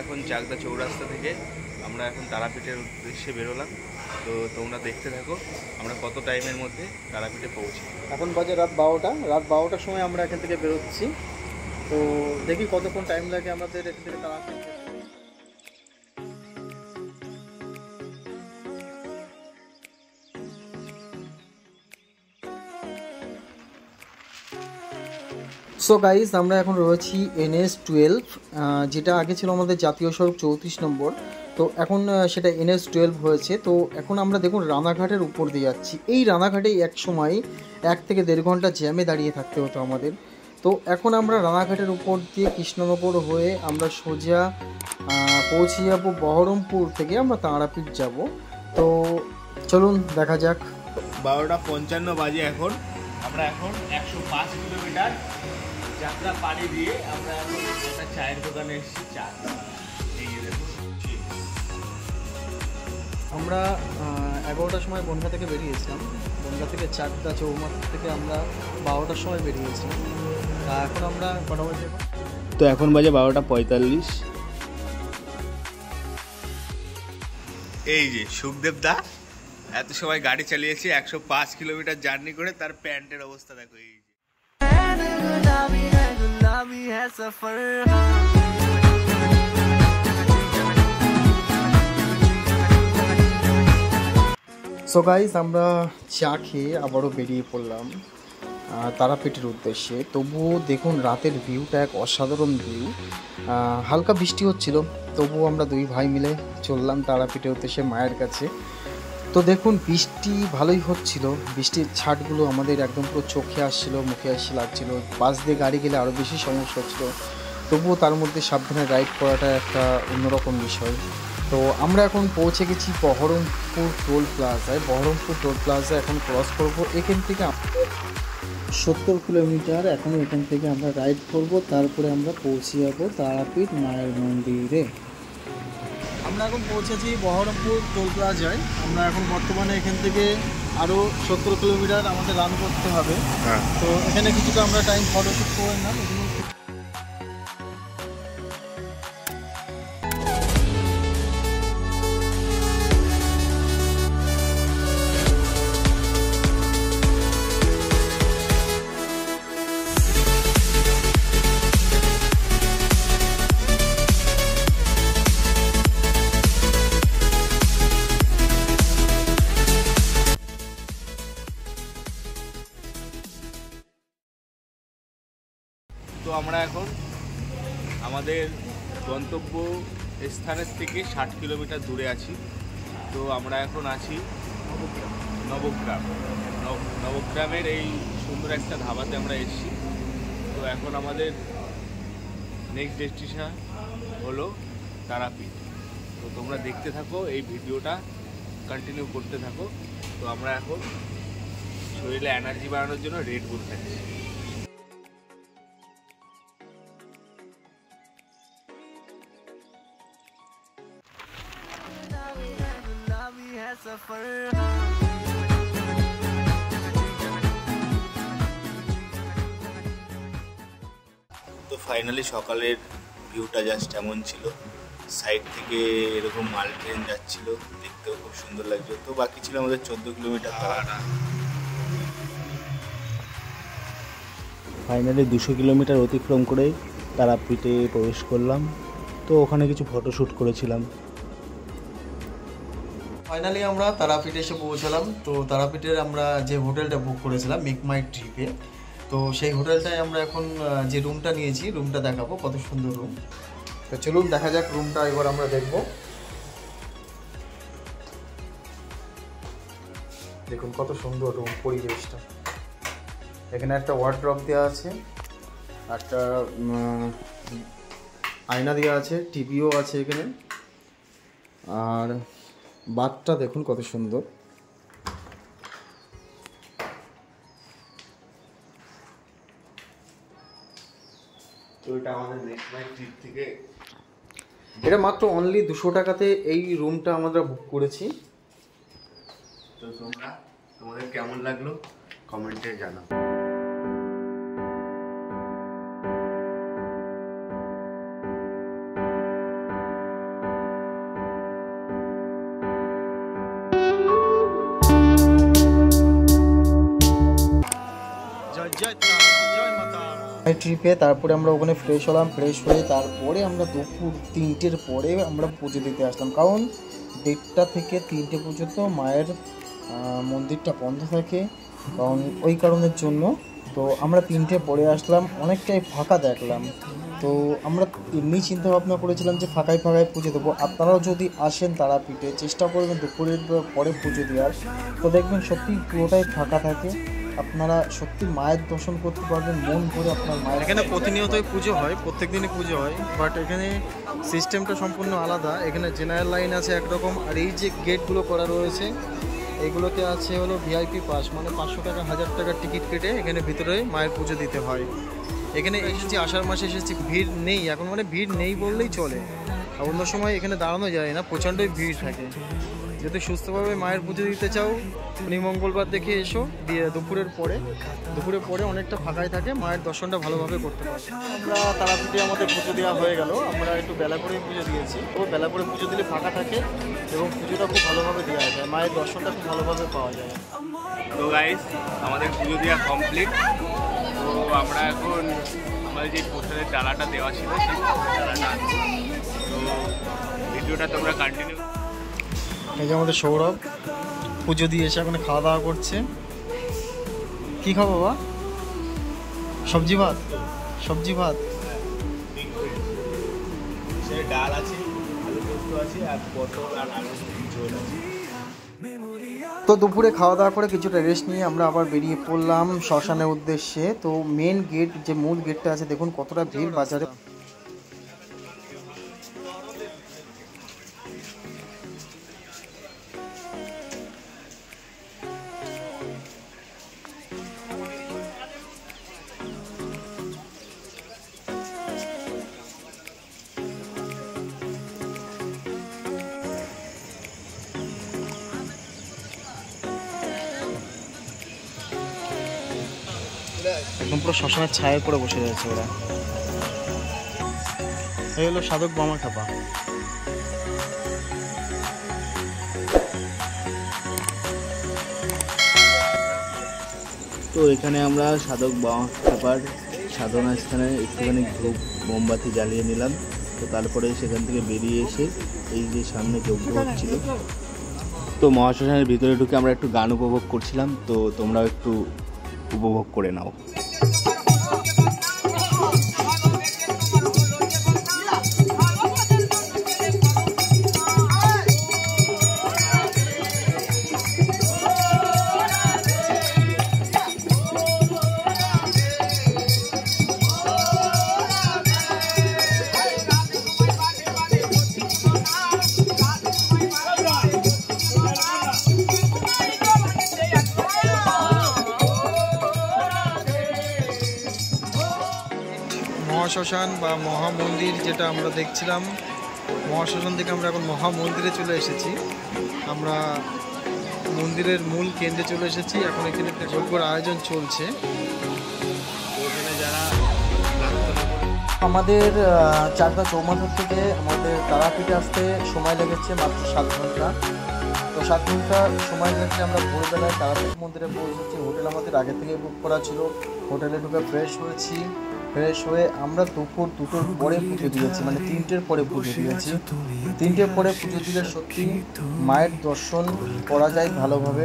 এখন চাকদা চৌরাস্তা থেকে আমরা এখন তারাপীঠের উদ্দেশ্যে বেরোলাম। তো তোমরা দেখতে থাকো আমরা কত টাইমের মধ্যে তারাপীঠে পৌঁছি। এখন বাজে রাত 12টা। রাত 12টার সময় আমরা এখান থেকে বেরোচ্ছি। তো দেখি কতক্ষণ টাইম লাগে আমাদের এখান থেকে তারাপীঠ। সো গাইজ, আমরা এখন রয়েছি NH-12, যেটা আগে ছিল আমাদের জাতীয় সড়ক 34 নম্বর। তো এখন সেটা NH-12 হয়েছে। তো এখন আমরা দেখুন রানাঘাটের উপর দিয়ে যাচ্ছি। এই রানাঘাটে এক সময় 1 থেকে 1.5 ঘন্টা জ্যামে দাঁড়িয়ে থাকতে হতো আমাদের। তো এখন আমরা রানাঘাটের উপর দিয়ে কৃষ্ণনগর হয়ে আমরা সোজা পৌঁছে যাব বহরমপুর থেকে আমরা তারাপীঠ যাব। তো চলুন দেখা যাক। 12:55 বাজে এখন। আমরা এখন 105 কিলোমিটার যাত্রা পাড়ি দিয়ে আমরা এখন একটা চায়ের দোকানে এসেছি। চা এই দেখুন, আমরা 11টার সময় বনগা থেকে বেরিয়েছিলাম। বনগা থেকে চাকদা চৌমাথা থেকে আমরা 12টার সময় বেরিয়েছিলাম। তা এখন আমরা কটা বাজে? তো এখন বাজে 12:45। এই যে সুখদেব দা এত সময় গাড়ি চালিয়েছে 105 কিলোমিটার জার্নি করে, তার প্যান্টের অবস্থা দেখো। এই যে সো গাইজ, আমরা চা খেয়ে আবারও বেরিয়ে পড়লাম তারাপীঠের উদ্দেশ্যে। তবুও দেখুন রাতের ভিউটা এক অসাধারণ ভিউ। হালকা বৃষ্টি হচ্ছিল, তবুও আমরা দুই ভাই মিলে চললাম তারাপীঠের উদ্দেশ্যে মায়ের কাছে। তো দেখুন বৃষ্টি ভালোই হচ্ছিল, বৃষ্টির ছাটগুলো আমাদের একদম পুরো চোখে আসছিল, মুখে আসছে লাগছিল। বাস দিয়ে গাড়ি গেলে আরও বেশি সমস্যা হচ্ছিল, তবুও তার মধ্যে সাবধানে রাইড করাটা একটা অন্যরকম বিষয়। তো আমরা এখন পৌঁছে গেছি বহরমপুর টোল প্লাজায়। বহরমপুর টোল প্লাজা এখন ক্রস করবো। এখান থেকে 70 কিলোমিটার এখনও এখান থেকে আমরা রাইড করব, তারপরে আমরা পৌঁছে যাবো তারাপীঠ মায়ের মন্দিরে। আমরা এখন পৌঁছেছি বহরমপুর টোল প্লাজায়। আমরা এখন বর্তমানে এখান থেকে আরও 70 কিলোমিটার আমাদের রান করতে হবে। তো এখানে কিছুটা আমরা টাইম ফটোশ্যুট করে নিলাম। তো আমরা এখন আমাদের গন্তব্য স্থানের থেকে 60 কিলোমিটার দূরে আছি। তো আমরা এখন আছি নবগ্রামের এই সুন্দর একটা ধাবাতে আমরা এসেছি। তো এখন আমাদের নেক্সট ডেস্টিনেশন হলো তারাপীঠ। তো তোমরা দেখতে থাকো, এই ভিডিওটা কন্টিনিউ করতে থাকো। তো আমরা এখন শরীরে এনার্জি বাড়ানোর জন্য রেড বুল খাচ্ছি। তো ফাইনালি সকালের ভিউটা জাস্ট এমন ছিল। সাইড থেকে এরকম মাল ট্রেন যাচ্ছিল, দেখতেও খুব সুন্দর লাগছে। তো বাকি ছিল আমাদের 14 কিলোমিটার তারা। ফাইনালি 200 কিলোমিটার অতিক্রম করে তারাপীঠে প্রবেশ করলাম। তো ওখানে কিছু ফটোশ্যুট করেছিলাম। ফাইনালি আমরা তারাপীঠে এসে পৌঁছালাম। তো তারাপীঠের আমরা যে হোটেলটা বুক করেছিলাম মেকমাই ট্রিপে, তো সেই হোটেলটায় আমরা এখন যে রুমটা নিয়েছি রুমটা দেখাবো, কত সুন্দর রুম। তো চলুন দেখা যাক রুমটা এবার আমরা দেখব। দেখুন কত সুন্দর রুম পরিবেশটা। এখানে একটা ওয়ার্ড্রপ দেওয়া আছে, একটা আয়না দেওয়া আছে, টিভিও আছে এখানে। আর বাথটা দেখুন কত সুন্দর। তো এটা আমাদের নেক্সট নাইট ট্রিপ থেকে, এটা মাত্র অনলি 200 টাকাতে এই রুমটা আমরা বুক করেছি। তো তোমাদের কেমন লাগলো কমেন্টে জানাও। ট্রিপে তারপরে আমরা ওখানে ফ্রেশ হলাম, ফ্রেশ হয়ে তারপরে আমরা দুপুর 3টের পরে আমরা পুজো দিতে আসলাম, কারণ 1:30 থেকে 3টে পর্যন্ত মায়ের মন্দিরটা বন্ধ থাকে, কারণ ওই কারণের জন্য। তো আমরা 3টে পরে আসলাম, অনেকটাই ফাঁকা দেখলাম। তো আমরা এমনি চিন্তা ভাবনা করেছিলাম যে ফাঁকায় ফাঁকায় পুজো দেবো। আপনারাও যদি আসেন তারাপীঠে চেষ্টা করবেন দুপুরের পরে পুজো দেওয়ার, তো দেখবেন সত্যি পুরোটাই ফাঁকা থাকে, আপনারা সত্যি মায়ের দর্শন করতে পারবেন মন ভরে আপনার মায়ের। এখানে প্রতিনিয়তই পুজো হয়, প্রত্যেক দিনই পুজো হয়, বাট এখানে সিস্টেমটা সম্পূর্ণ আলাদা। এখানে জেনারেল লাইন আছে একরকম, আর এই যে গেটগুলো করা রয়েছে এগুলোতে আছে হলো ভিআইপি পাস, মানে 500 টাকা 1000 টাকার টিকিট কেটে এখানে ভিতরে মায়ের পুজো দিতে হয়। এখানে এসেছি আষাঢ় মাসে এসেছি, ভিড় নেই এখন, মানে ভিড় নেই বললেই চলে। আর অন্য সময় এখানে দাঁড়ানো যায় না, প্রচণ্ডই ভিড় থাকে। যদি সুস্থভাবে মায়ের পুজো দিতে চাও শনি মঙ্গলবার দেখে এসো, দুপুরের পরে অনেকটা ফাঁকাই থাকে, মায়ের দর্শনটা ভালোভাবে করতে পারবে। আমরা তারাপীঠে আমাদের পুজো দেওয়া হয়ে গেল, আমরা একটু বেলা করেই পুজো দিয়েছি। তো বেলা করে পুজো দিলে ফাঁকা থাকে এবং পুজোটা খুব ভালোভাবে দেওয়া যায়, মায়ের দর্শনটা খুব ভালোভাবে পাওয়া যায়। তো গাইস আমাদের পুজো দেওয়া কমপ্লিট। তো আমরা এখন আমাদের যে প্রসাদের ডালাটা দেওয়া ছিল সেই ডালাটা আনবো। তো ভিডিওটা তোমরা কন্টিনিউ। এই যে আমাদের সৌরভ পুজো দিয়ে এসে এখন খাওয়া দাওয়া করছে। কি খাবো বাবা? সবজি ভাত। সে ডাল আছে, আলু পোস্ত আছে, আর পটল আর আলু ঝোল আছে। তো দুপুরে খাওয়া দাওয়া করে কিছুটা রেস্ট নিয়ে আমরা আবার বেরিয়ে পড়লাম শ্মশানের উদ্দেশ্যে। তো মেন গেট, যে মূল গেটটা আছে, দেখুন কতটা ভিড় বাজারে। একদম পুরো শ্মশানের ছায়ের পরে বসে রয়েছে ওরা। এই হলো সাধক বামা খাপা। তো এখানে আমরা সাধক বামা খাপার সাধনা স্থানে একটুখানি ধূপ মোমবাতি জ্বালিয়ে নিলাম। তো তারপরে সেখান থেকে বেরিয়ে এসে এই যে সামনে যজ্ঞ হচ্ছিল, তো মহাশ্মশানের ভিতরে ঢুকে আমরা একটু গান উপভোগ করছিলাম। তো তোমরাও একটু উপভোগ করে নাও। মহাশ্মশান বা মহামন্দির যেটা আমরা দেখছিলাম, মহাশ্মশান থেকে আমরা এখন মহামন্দিরে চলে এসেছি। আমরা মন্দিরের মূল কেন্দ্রে চলে এসেছি। এখন এখানে একটা যজ্ঞের আয়োজন চলছে। আমাদের চাকদা চৌমাথা থেকে আমাদের তারাপীঠে আসতে সময় লেগেছে মাত্র 7 ঘন্টা। তো 7 ঘন্টা সময় লেগেছে। আমরা ভোরবেলায় তারাপীঠ মন্দিরে পৌঁছেছি। হোটেল আমাদের আগে থেকে বুক করা ছিল। হোটেলে ঢুকে ফ্রেশ হয়েছি। ফ্রেশ হয়ে আমরা দুপুর 2টোর পরে পুজো দিয়েছি, মানে 3টের পরে পুজো দিয়েছি। 3টের পরে পুজো দিলে সত্যি মায়ের দর্শন করা যায় ভালোভাবে।